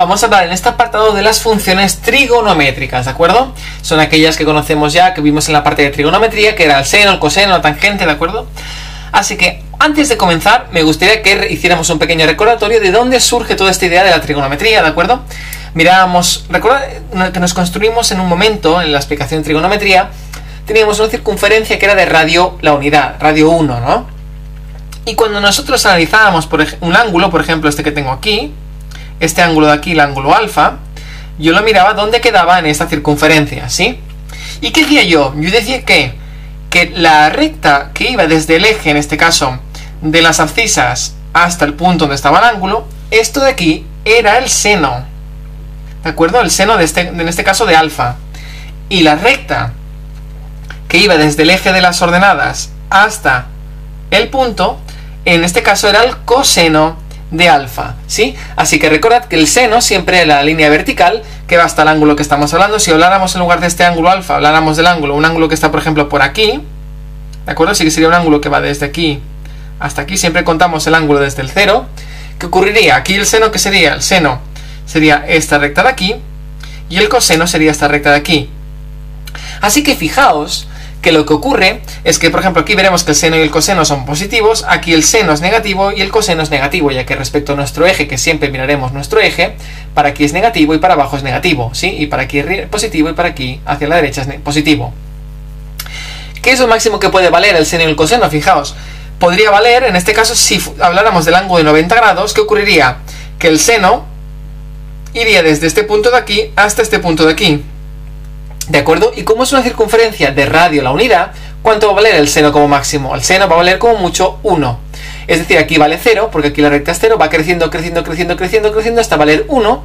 Vamos a hablar en este apartado de las funciones trigonométricas, ¿de acuerdo? Son aquellas que conocemos ya, que vimos en la parte de trigonometría, que era el seno, el coseno, la tangente, ¿de acuerdo? Así que, antes de comenzar, me gustaría que hiciéramos un pequeño recordatorio de dónde surge toda esta idea de la trigonometría, ¿de acuerdo? Mirábamos, recuerda que nos construimos en un momento, en la explicación de trigonometría, teníamos una circunferencia que era de radio la unidad, radio 1, ¿no? Y cuando nosotros analizábamos un ángulo, por ejemplo este que tengo aquí, este ángulo de aquí, el ángulo alfa, yo lo miraba dónde quedaba en esta circunferencia, ¿sí? ¿Y qué decía yo? Yo decía que la recta que iba desde el eje, en este caso, de las abscisas hasta el punto donde estaba el ángulo, esto de aquí era el seno, ¿de acuerdo? El seno en este caso de alfa. Y la recta que iba desde el eje de las ordenadas hasta el punto, en este caso era el coseno de alfa, ¿sí? Así que recordad que el seno siempre es la línea vertical que va hasta el ángulo que estamos hablando. Si habláramos en lugar de este ángulo alfa, habláramos del ángulo, un ángulo que está por ejemplo por aquí, ¿de acuerdo? Así que sería un ángulo que va desde aquí hasta aquí, siempre contamos el ángulo desde el 0. ¿Qué ocurriría? Aquí el seno, ¿qué sería? El seno sería esta recta de aquí y el coseno sería esta recta de aquí. Así que fijaos que lo que ocurre es que, por ejemplo, aquí veremos que el seno y el coseno son positivos, aquí el seno es negativo y el coseno es negativo, ya que respecto a nuestro eje, que siempre miraremos nuestro eje, para aquí es negativo y para abajo es negativo, ¿sí? Y para aquí es positivo y para aquí, hacia la derecha, es positivo. ¿Qué es lo máximo que puede valer el seno y el coseno? Fijaos, podría valer, en este caso, si habláramos del ángulo de 90 grados, ¿qué ocurriría? Que el seno iría desde este punto de aquí hasta este punto de aquí, ¿de acuerdo? Y como es una circunferencia de radio la unidad, ¿cuánto va a valer el seno como máximo? El seno va a valer como mucho 1. Es decir, aquí vale 0, porque aquí la recta es 0, va creciendo, creciendo, creciendo, creciendo, creciendo hasta valer 1.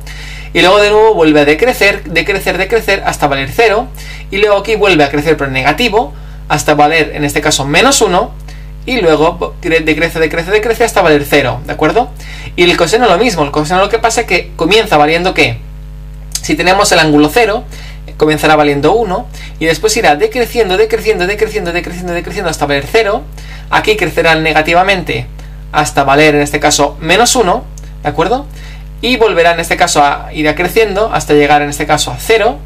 Y luego de nuevo vuelve a decrecer, decrecer, decrecer hasta valer 0. Y luego aquí vuelve a crecer pero negativo, hasta valer, en este caso, menos 1. Y luego decrece, decrece, decrece hasta valer 0, ¿de acuerdo? Y el coseno lo mismo. El coseno lo que pasa es que comienza valiendo ¿qué? Si tenemos el ángulo 0, comenzará valiendo 1 y después irá decreciendo, decreciendo, decreciendo, decreciendo, decreciendo hasta valer 0. Aquí crecerá negativamente hasta valer, en este caso, menos 1, ¿de acuerdo? Y volverá, en este caso, a ir creciendo hasta llegar, en este caso, a 0.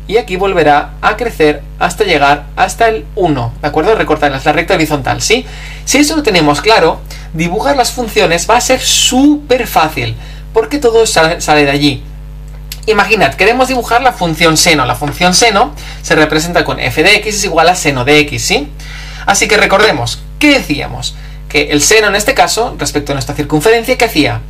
Y aquí volverá a crecer hasta llegar hasta el 1, ¿de acuerdo? Recortar la recta horizontal, ¿sí? Si eso lo tenemos claro, dibujar las funciones va a ser súper fácil, porque todo sale de allí. Imaginad, queremos dibujar la función seno. La función seno se representa con f de x es igual a seno de x, ¿sí? Así que recordemos, ¿qué decíamos? Que el seno en este caso, respecto a nuestra circunferencia, ¿qué hacía?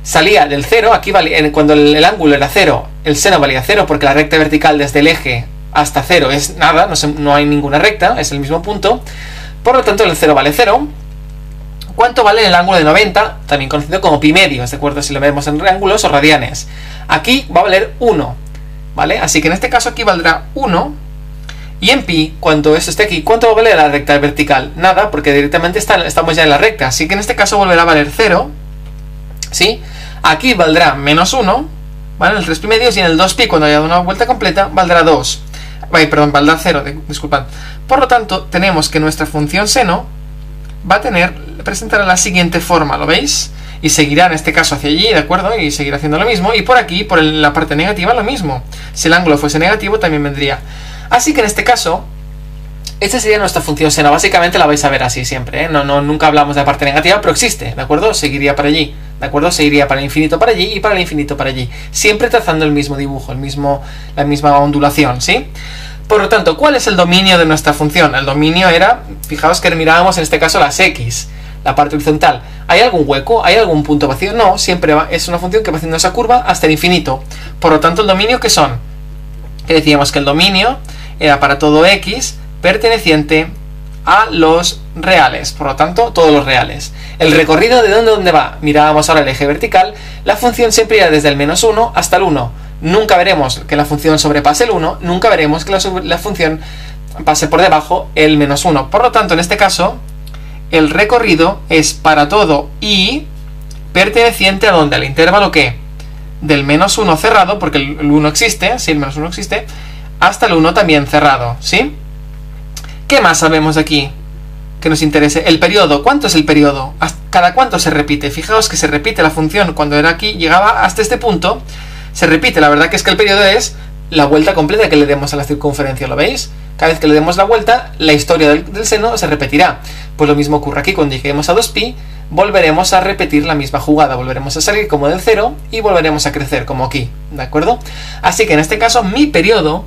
Salía del 0, aquí valía, cuando el ángulo era 0, el seno valía 0 porque la recta vertical desde el eje hasta 0 es nada, no hay ninguna recta, es el mismo punto. Por lo tanto, el 0 vale 0. ¿Cuánto vale el ángulo de 90? También conocido como pi medios, ¿de acuerdo? Si lo vemos en ángulos o radianes. Aquí va a valer 1, ¿vale? Así que en este caso aquí valdrá 1. Y en pi, cuando esto esté aquí, ¿cuánto va a valer la recta vertical? Nada, porque directamente estamos ya en la recta. Así que en este caso volverá a valer 0, ¿sí? Aquí valdrá menos 1, ¿vale? En el 3 pi medios y en el 2 pi, cuando haya dado una vuelta completa, valdrá 2. Perdón, valdrá 0, disculpad. Por lo tanto, tenemos que nuestra función seno va a presentará la siguiente forma, ¿lo veis? Y seguirá en este caso hacia allí, ¿de acuerdo? Y seguirá haciendo lo mismo. Y por aquí, por la parte negativa, lo mismo. Si el ángulo fuese negativo, también vendría. Así que en este caso, esta sería nuestra función seno. Básicamente la vais a ver así siempre, ¿eh? Nunca hablamos de la parte negativa, pero existe, ¿de acuerdo? Seguiría para allí, ¿de acuerdo? Seguiría para el infinito para allí y para el infinito para allí. Siempre trazando el mismo dibujo, la misma ondulación, ¿sí? Por lo tanto, ¿cuál es el dominio de nuestra función? El dominio era, fijaos que mirábamos en este caso las x, la parte horizontal. ¿Hay algún hueco? ¿Hay algún punto vacío? No, siempre es una función que va haciendo esa curva hasta el infinito. Por lo tanto, ¿el dominio qué son? Que decíamos que el dominio era para todo x perteneciente a los reales, por lo tanto, todos los reales. El recorrido de dónde va. Mirábamos ahora el eje vertical, la función siempre irá desde el menos 1 hasta el 1. Nunca veremos que la función sobrepase el 1, nunca veremos que la función pase por debajo el menos 1. Por lo tanto, en este caso, el recorrido es para todo y perteneciente a ¿dónde? Al intervalo ¿qué? Del menos 1 cerrado, porque el 1 existe, si el menos 1 existe, hasta el 1 también cerrado, ¿sí? ¿Qué más sabemos aquí? que nos interese. El periodo, ¿cuánto es el periodo? ¿Cada cuánto se repite? Fijaos que se repite la función cuando era aquí, llegaba hasta este punto, se repite. La verdad que es que el periodo es la vuelta completa que le demos a la circunferencia, ¿lo veis? Cada vez que le demos la vuelta, la historia del seno se repetirá. Pues lo mismo ocurre aquí, cuando lleguemos a 2pi, volveremos a repetir la misma jugada, volveremos a salir como del 0 y volveremos a crecer como aquí, ¿de acuerdo? Así que en este caso mi periodo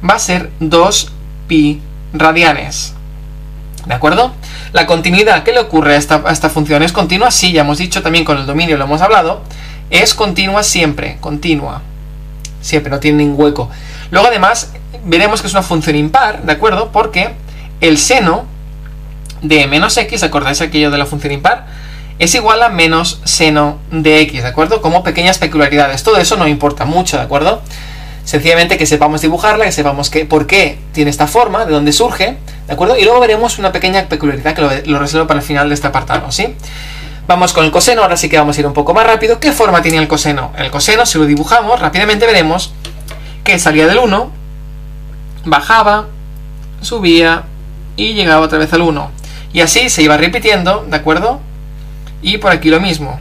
va a ser 2pi radianes, ¿de acuerdo? La continuidad, ¿qué le ocurre a esta función? ¿Es continua? Sí, ya hemos dicho, también con el dominio lo hemos hablado, es continua siempre, siempre, no tiene ningún hueco. Luego además veremos que es una función impar, ¿de acuerdo? Porque el seno de menos x, ¿acordáis aquello de la función impar? Es igual a menos seno de x, ¿de acuerdo? Como pequeñas peculiaridades. Todo eso no importa mucho, ¿de acuerdo? Sencillamente que sepamos dibujarla, que sepamos por qué tiene esta forma, de dónde surge, ¿de acuerdo? Y luego veremos una pequeña peculiaridad que lo reservo para el final de este apartado, ¿sí? Vamos con el coseno, ahora sí que vamos a ir un poco más rápido. ¿Qué forma tenía el coseno? El coseno, si lo dibujamos, rápidamente veremos que salía del 1, bajaba, subía y llegaba otra vez al 1. Y así se iba repitiendo, ¿de acuerdo? Y por aquí lo mismo,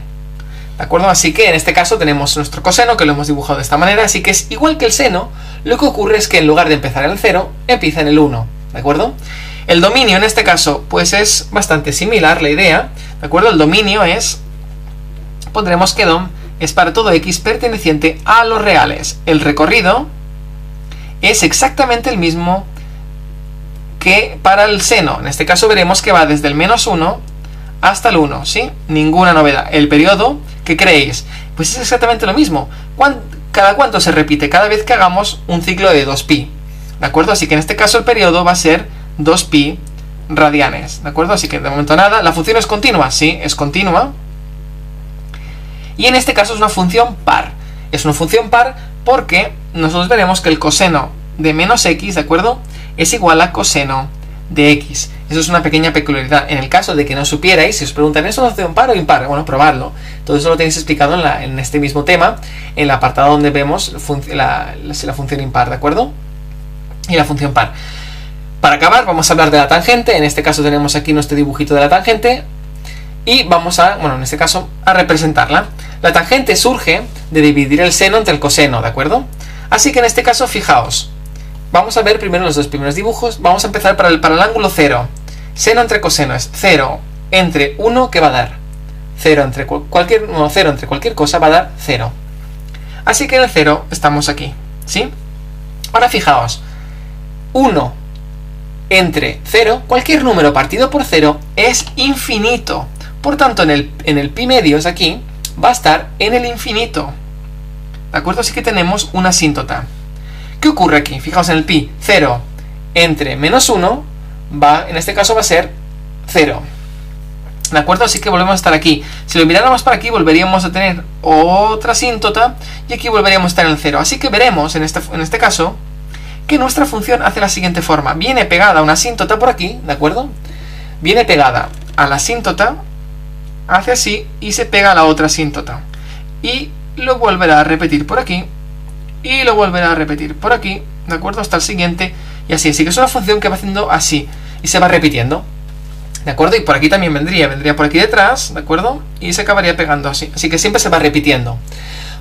¿de acuerdo? Así que en este caso tenemos nuestro coseno, que lo hemos dibujado de esta manera, así que es igual que el seno. Lo que ocurre es que en lugar de empezar en el 0, empieza en el 1, ¿de acuerdo? El dominio en este caso, pues es bastante similar la idea, ¿de acuerdo? El dominio es, pondremos que dom es para todo x perteneciente a los reales. El recorrido es exactamente el mismo que para el seno. En este caso veremos que va desde el menos 1 hasta el 1, ¿sí? Ninguna novedad. El periodo, ¿qué creéis? Pues es exactamente lo mismo. ¿Cada cuánto se repite? Cada vez que hagamos un ciclo de 2pi, ¿de acuerdo? Así que en este caso el periodo va a ser 2pi radianes, ¿de acuerdo? Así que de momento nada. ¿La función es continua? Sí, es continua. Y en este caso es una función par. Es una función par porque nosotros veremos que el coseno de menos x, ¿de acuerdo? Es igual a coseno de x. Eso es una pequeña peculiaridad. En el caso de que no supierais, si os preguntan, ¿es una función par o impar? Bueno, probadlo. Todo eso lo tenéis explicado en este mismo tema, en el apartado donde vemos la función impar, ¿de acuerdo? Y la función par. Para acabar, vamos a hablar de la tangente. En este caso tenemos aquí nuestro dibujito de la tangente. Y vamos a, bueno, en este caso, a representarla. La tangente surge de dividir el seno entre el coseno, ¿de acuerdo? Así que en este caso, fijaos. Vamos a ver primero los dos primeros dibujos. Vamos a empezar para el ángulo 0. Seno entre coseno es 0 entre 1, ¿qué va a dar? 0 entre cualquier cosa va a dar 0. Así que en el 0 estamos aquí, ¿sí? Ahora fijaos. 1 entre 0, cualquier número partido por 0 es infinito. Por tanto, en el pi medios aquí va a estar en el infinito. ¿De acuerdo? Así que tenemos una asíntota. ¿Qué ocurre aquí? Fijaos en el pi. 0 entre menos 1 en este caso va a ser 0. ¿De acuerdo? Así que volvemos a estar aquí. Si lo miráramos para aquí, volveríamos a tener otra asíntota y aquí volveríamos a estar en el 0. Así que veremos en este caso que nuestra función hace la siguiente forma. Viene pegada a una asíntota por aquí, ¿de acuerdo? Viene pegada a la asíntota, hace así y se pega a la otra asíntota. Y lo volverá a repetir por aquí y lo volverá a repetir por aquí, ¿de acuerdo? Hasta el siguiente y así. Así que es una función que va haciendo así y se va repitiendo, ¿de acuerdo? Y por aquí también vendría por aquí detrás, ¿de acuerdo? Y se acabaría pegando así. Así que siempre se va repitiendo.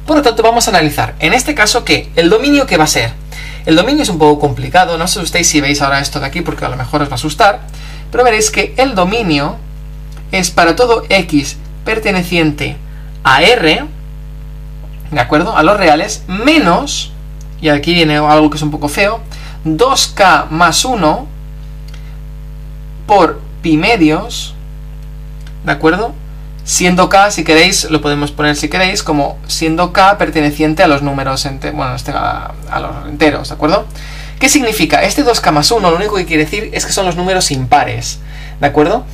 Por lo tanto, vamos a analizar. En este caso, ¿qué? El dominio, ¿qué va a ser? El dominio es un poco complicado, no os asustéis si veis ahora esto de aquí porque a lo mejor os va a asustar, pero veréis que el dominio es para todo x perteneciente a R, ¿de acuerdo? A los reales, menos, y aquí viene algo que es un poco feo, 2k más 1 por pi medios, ¿de acuerdo? Siendo k, si queréis, lo podemos poner si queréis, como siendo k perteneciente a los números, a los enteros, ¿de acuerdo? ¿Qué significa? Este 2k más 1 lo único que quiere decir es que son los números impares, ¿de acuerdo?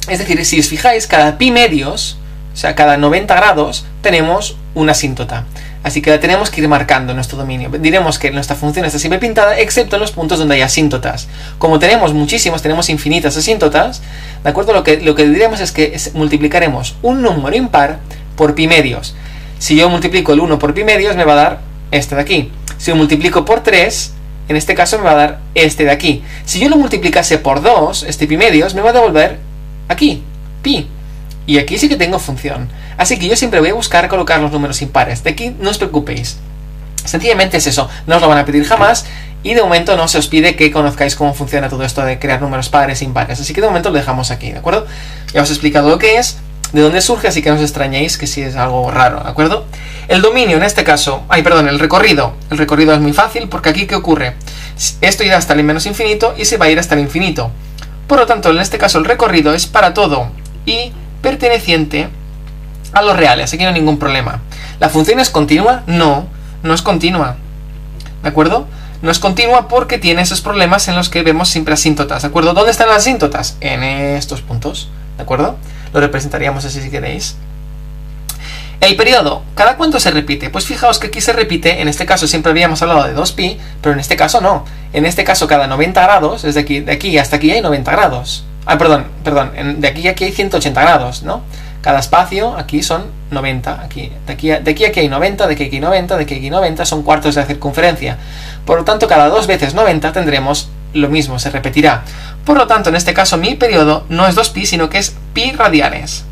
Es decir, si os fijáis, cada pi medios, o sea, cada 90 grados, tenemos una asíntota. Así que la tenemos que ir marcando en nuestro dominio. Diremos que nuestra función está siempre pintada, excepto en los puntos donde hay asíntotas. Como tenemos muchísimos, tenemos infinitas asíntotas, ¿de acuerdo? Lo que diremos es que multiplicaremos un número impar por pi medios. Si yo multiplico el 1 por pi medios, me va a dar este de aquí. Si lo multiplico por 3, en este caso me va a dar este de aquí. Si yo lo multiplicase por 2, este pi medios, me va a devolver aquí, pi. Y aquí sí que tengo función. Así que yo siempre voy a buscar colocar los números impares. De aquí no os preocupéis. Sencillamente es eso, no os lo van a pedir jamás y de momento no se os pide que conozcáis cómo funciona todo esto de crear números pares e impares. Así que de momento lo dejamos aquí, ¿de acuerdo? Ya os he explicado lo que es, de dónde surge, así que no os extrañéis que si es algo raro, ¿de acuerdo? El dominio en este caso, el recorrido. El recorrido es muy fácil porque aquí ¿qué ocurre? Esto irá hasta el menos infinito y se va a ir hasta el infinito. Por lo tanto, en este caso el recorrido es para todo y perteneciente a los reales, aquí no hay ningún problema. ¿La función es continua? No, no es continua, ¿de acuerdo? No es continua porque tiene esos problemas en los que vemos siempre asíntotas, ¿de acuerdo? ¿Dónde están las asíntotas? En estos puntos, ¿de acuerdo? Lo representaríamos así si queréis. El periodo, ¿cada cuánto se repite? Pues fijaos que aquí se repite, en este caso siempre habíamos hablado de 2pi, pero en este caso no. En este caso cada 90 grados, es de aquí hasta aquí hay 90 grados. De aquí a aquí hay 180 grados, ¿no? Cada espacio aquí son 90, de aquí a aquí hay 90, de aquí a aquí 90, de aquí a aquí 90, son cuartos de la circunferencia. Por lo tanto, cada 2 veces 90 tendremos lo mismo, se repetirá. Por lo tanto, en este caso mi periodo no es 2pi, sino que es pi radianes.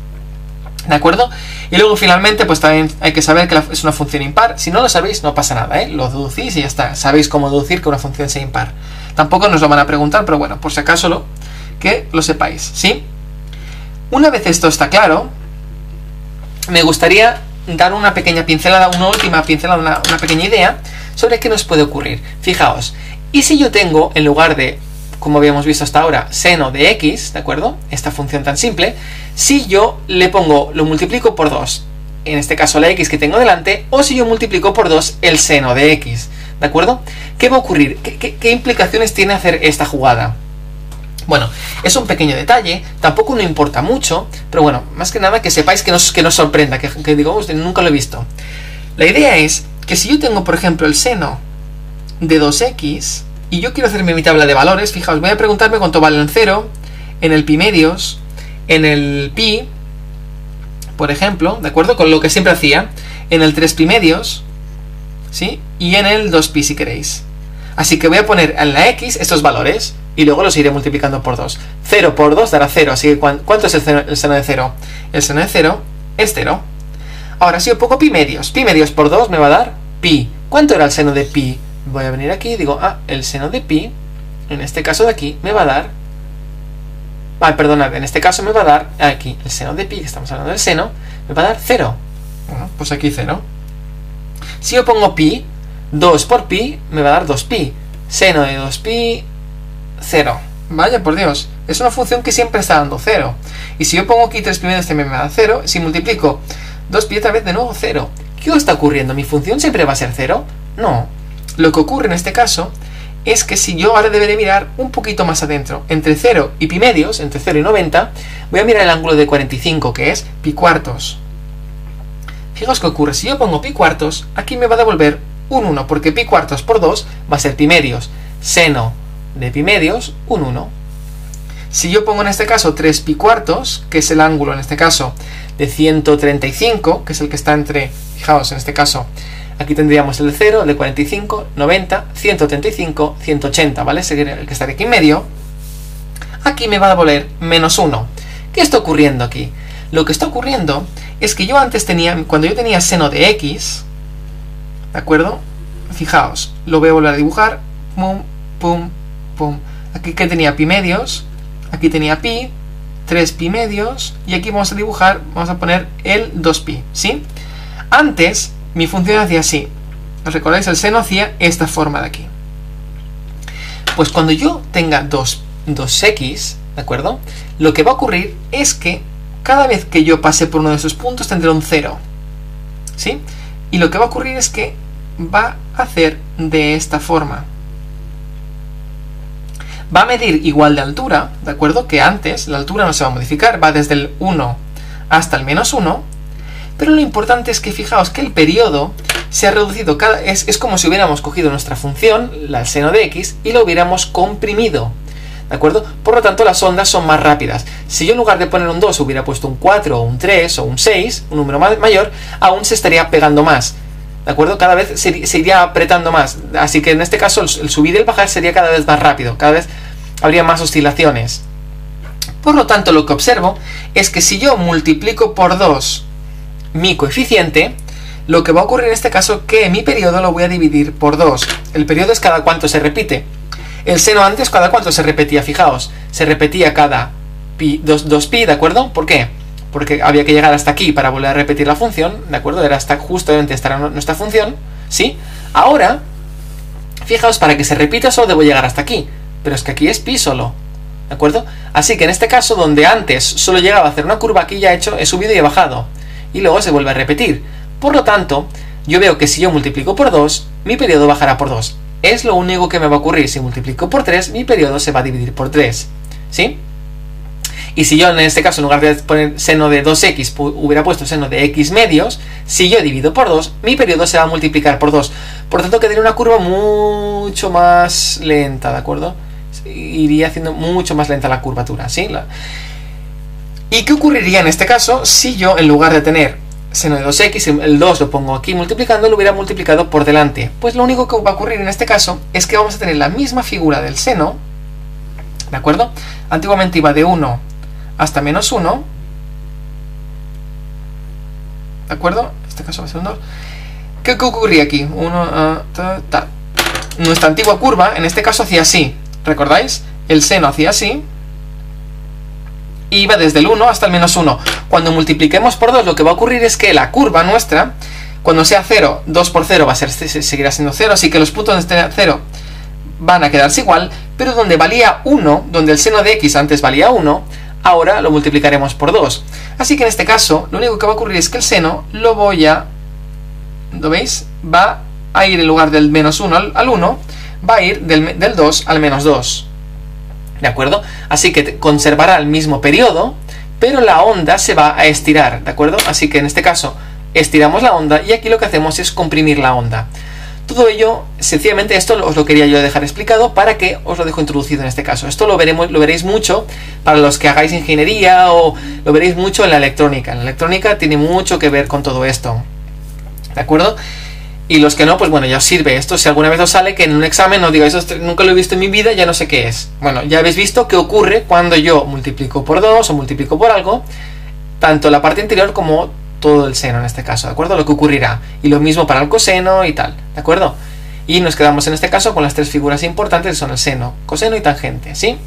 ¿De acuerdo? Y luego finalmente, pues también hay que saber que es una función impar. Si no lo sabéis, no pasa nada, ¿eh? Lo deducís y ya está. Sabéis cómo deducir que una función sea impar. Tampoco nos lo van a preguntar, pero bueno, por si acaso que lo sepáis, ¿sí? Una vez esto está claro, me gustaría dar una pequeña pincelada, una última pincelada, una pequeña idea sobre qué nos puede ocurrir. Fijaos, ¿y si yo tengo, en lugar de, como habíamos visto hasta ahora, seno de x, ¿de acuerdo? Esta función tan simple, si yo lo multiplico por 2, en este caso la x que tengo delante, o si yo multiplico por 2 el seno de x, ¿de acuerdo? ¿Qué va a ocurrir? ¿Qué implicaciones tiene hacer esta jugada? Bueno, es un pequeño detalle, tampoco no importa mucho, pero bueno, más que nada que sepáis que nos sorprenda, que digo, nunca lo he visto. La idea es que si yo tengo, por ejemplo, el seno de 2x, y yo quiero hacerme mi tabla de valores, fijaos, voy a preguntarme cuánto vale en 0, en el pi medios, en el pi, por ejemplo, ¿de acuerdo? Con lo que siempre hacía, en el 3 pi medios, ¿sí? Y en el 2pi si queréis. Así que voy a poner en la x estos valores, y luego los iré multiplicando por 2. 0 por 2 dará 0, así que ¿cuánto es el seno de 0? El seno de 0 es 0. Ahora, si yo pongo pi medios por 2 me va a dar pi. ¿Cuánto era el seno de pi? Voy a venir aquí y digo, el seno de pi, en este caso de aquí, me va a dar... perdonad, en este caso me va a dar aquí, el seno de pi, que estamos hablando del seno, me va a dar 0. Bueno, pues aquí 0. Si yo pongo pi, 2 por pi, me va a dar 2pi. Seno de 2pi... 0. Vaya por Dios, es una función que siempre está dando 0. Y si yo pongo aquí 3 pi medios también me da 0. Si multiplico 2pi otra vez de nuevo 0. ¿Qué está ocurriendo? ¿Mi función siempre va a ser 0? No. Lo que ocurre en este caso es que si yo ahora deberé mirar un poquito más adentro, entre 0 y pi medios, entre 0 y 90, voy a mirar el ángulo de 45, que es pi cuartos. Fijaos qué ocurre, si yo pongo pi cuartos, aquí me va a devolver un 1, porque pi cuartos por 2 va a ser pi medios. Seno de pi medios, un 1. Si yo pongo en este caso 3 pi cuartos, que es el ángulo en este caso de 135, que es el que está entre, fijaos en este caso, aquí tendríamos el 0, el de 45, 90, 135, 180, ¿vale? El que está aquí en medio, aquí me va a devolver menos 1. ¿Qué está ocurriendo aquí? Lo que está ocurriendo es que yo antes tenía, cuando yo tenía seno de x, ¿de acuerdo? Fijaos, lo voy a volver a dibujar, pum, pum, pum. Aquí que tenía pi medios, aquí tenía pi, 3 pi medios, y aquí vamos a dibujar, vamos a poner el 2pi, ¿sí? Antes, mi función hacía así. ¿Os recordáis? El seno hacía esta forma de aquí. Pues cuando yo tenga 2x, ¿de acuerdo? Lo que va a ocurrir es que cada vez que yo pase por uno de esos puntos tendré un 0, ¿sí? Y lo que va a ocurrir es que va a hacer de esta forma. Va a medir igual de altura, ¿de acuerdo? Que antes, la altura no se va a modificar, va desde el 1 hasta el menos 1, pero lo importante es que fijaos que el periodo se ha reducido, es como si hubiéramos cogido nuestra función, el seno de x, y lo hubiéramos comprimido, ¿de acuerdo? Por lo tanto, las ondas son más rápidas. Si yo en lugar de poner un 2 hubiera puesto un 4 o un 3 o un 6, un número mayor, aún se estaría pegando más. ¿de acuerdo? Cada vez se iría apretando más, así que en este caso el subir y el bajar sería cada vez más rápido, cada vez habría más oscilaciones. Por lo tanto, lo que observo es que si yo multiplico por 2 mi coeficiente, lo que va a ocurrir en este caso es que mi periodo lo voy a dividir por 2. El periodo es cada cuánto se repite. El seno antes cada cuánto se repetía, fijaos, se repetía cada pi, 2pi, ¿de acuerdo? ¿Por qué? Porque había que llegar hasta aquí para volver a repetir la función, ¿de acuerdo? Era hasta justamente esta era nuestra función, ¿sí? Ahora, fijaos, para que se repita solo debo llegar hasta aquí, pero es que aquí es pi solo, ¿de acuerdo? Así que en este caso, donde antes solo llegaba a hacer una curva, aquí ya he subido y he bajado, y luego se vuelve a repetir. Por lo tanto, yo veo que si yo multiplico por 2, mi periodo bajará por 2. Es lo único que me va a ocurrir. Si multiplico por 3, mi periodo se va a dividir por 3, ¿sí? Y si yo en este caso, en lugar de poner seno de 2x, hubiera puesto seno de x medios, si yo divido por 2, mi periodo se va a multiplicar por 2. Por tanto, quedaría una curva mucho más lenta, ¿de acuerdo? Iría haciendo mucho más lenta la curvatura, ¿sí? ¿Y qué ocurriría en este caso si yo, en lugar de tener seno de 2x, el 2 lo pongo aquí multiplicando, lo hubiera multiplicado por delante? Pues lo único que va a ocurrir en este caso es que vamos a tener la misma figura del seno, ¿de acuerdo? Antiguamente iba de 1 hasta menos 1, ¿de acuerdo? En este caso va a ser un 2. ¿Qué ocurría aquí? Nuestra antigua curva, en este caso, hacía así, ¿recordáis? El seno hacía así, iba desde el 1 hasta el menos 1. Cuando multipliquemos por 2, lo que va a ocurrir es que la curva nuestra, cuando sea 0, 2 por 0 seguirá siendo 0, así que los puntos de 0 van a quedarse igual, pero donde valía 1, donde el seno de x antes valía 1, ahora lo multiplicaremos por 2. Así que en este caso, lo único que va a ocurrir es que el seno lo veis? Va a ir en lugar del menos 1 al 1, va a ir del 2 al menos 2. ¿De acuerdo? Así que conservará el mismo periodo, pero la onda se va a estirar, ¿de acuerdo? Así que en este caso estiramos la onda y aquí lo que hacemos es comprimir la onda. Todo ello, sencillamente esto os lo quería yo dejar explicado para que os lo dejo introducido en este caso. Esto lo veréis mucho para los que hagáis ingeniería o lo veréis mucho en la electrónica. La electrónica tiene mucho que ver con todo esto, ¿de acuerdo? Y los que no, pues bueno, ya os sirve esto. Si alguna vez os sale que en un examen no digáis, nunca lo he visto en mi vida, ya no sé qué es. Bueno, ya habéis visto qué ocurre cuando yo multiplico por 2 o multiplico por algo, tanto la parte interior como todo el seno en este caso, ¿de acuerdo? Lo que ocurrirá. Y lo mismo para el coseno y tal, ¿de acuerdo? Y nos quedamos en este caso con las tres figuras importantes que son el seno, coseno y tangente, ¿sí?